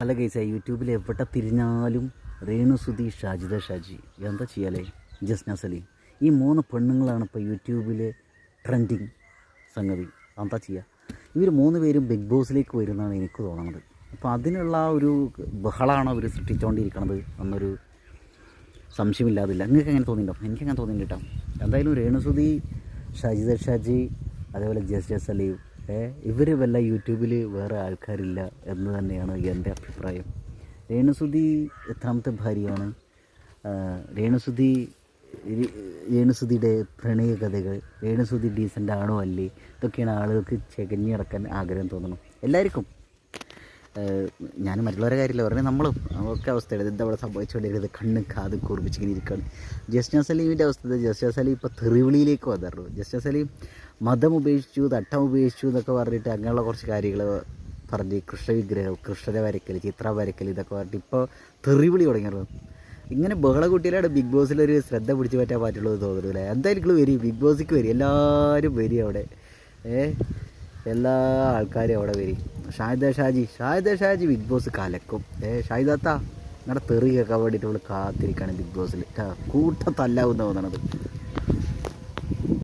അല്ല ഗൈസ്, യൂട്യൂബിൽ എവിടെ തിരിഞ്ഞാലും രേണു സുധി, ഷാജിദ ഷാജി, എന്താ ചെയ്യാലേ, ജസ്ന സലീം, ഈ മൂന്ന് പെണ്ണുങ്ങളാണ് ഇപ്പോൾ യൂട്യൂബിൽ ട്രെൻഡിങ് സംഗതി. എന്താ ചെയ്യുക, ഇവർ മൂന്ന് പേരും ബിഗ് ബോസിലേക്ക് വരുന്നതാണ് എനിക്ക് തോന്നുന്നത്. അപ്പോൾ അതിനുള്ള ഒരു ബഹളമാണ് അവർ സൃഷ്ടിച്ചുകൊണ്ടിരിക്കുന്നത് എന്നൊരു സംശയമില്ലാതില്ല. നിങ്ങൾക്ക് എങ്ങനെ തോന്നിയിട്ടുണ്ടോ? എനിക്കങ്ങനെ തോന്നിയില്ല കേട്ടോ. എന്തായാലും രേണു സുധി, ഷാജിദ ഷാജി, അതേപോലെ ജസ്ന സലീം, ഇവർ വല്ല യൂട്യൂബിൽ വേറെ ആൾക്കാരില്ല എന്ന് തന്നെയാണ് എൻ്റെ അഭിപ്രായം. രേണുസുധി എത്രാമത്തെ ഭാര്യയാണ്? രേണുസുധിയുടെ പ്രണയകഥകൾ, രേണുസുധി ഡീസൻ്റ് ആണോ അല്ലേ, ഇതൊക്കെയാണ് ആളുകൾക്ക് ചെകഞ്ഞ് കിടക്കാൻ ആഗ്രഹം തോന്നണം എല്ലാവർക്കും. ഞാൻ മറ്റുള്ളവരെ കാര്യമില്ല പറഞ്ഞാൽ നമ്മളും ഒക്കെ അവസ്ഥയാണ്. എന്താ അവിടെ സംഭവിച്ചുകൊണ്ടിരിക്കുന്നത്, കണ്ണും കാതും കുറിപ്പിച്ചിങ്ങനെ ഇരിക്കുകയാണ്. ജസ്ന സലീമിൻ്റെ അവസ്ഥ, ജസ്ന സലീം ഇപ്പോൾ തെറിവിളിയിലേക്ക് വന്നിട്ടുള്ളൂ. ജസ്ന സലീം മതം ഉപേക്ഷിച്ചു, തട്ടം ഉപേക്ഷിച്ചു എന്നൊക്കെ പറഞ്ഞിട്ട് അങ്ങനെയുള്ള കുറച്ച് കാര്യങ്ങൾ പറഞ്ഞ് കൃഷ്ണവിഗ്രഹം, കൃഷ്ണനെ വരയ്ക്കൽ, ചിത്രം വരയ്ക്കൽ, ഇതൊക്കെ പറഞ്ഞിട്ട് ഇപ്പോൾ തെറിവിളി തുടങ്ങിയത്. ഇങ്ങനെ ബഹള കുട്ടിയിലാണ് ബിഗ് ബോസിലൊരു ശ്രദ്ധ പിടിച്ച് പറ്റാൻ പറ്റുള്ളൂ എന്ന് തോന്നുന്നില്ല. എന്തായാലും നിങ്ങൾ വരും, ബിഗ് ബോസിക്ക് വരും, എല്ലാവരും വരും അവിടെ. എല്ലാ ആൾക്കാരും അവിടെ വരും. ഷാഹിദ ഷാജി ബിഗ് ബോസ് കലക്കും. ഷാഹിദാത്ത നിങ്ങളുടെ തെറി കേൾക്കാൻ വേണ്ടിയിട്ട് കാത്തിരിക്കുകയാണ് ബിഗ് ബോസിൽ. കൂട്ടത്തല്ലാവുന്ന തോന്നണത്.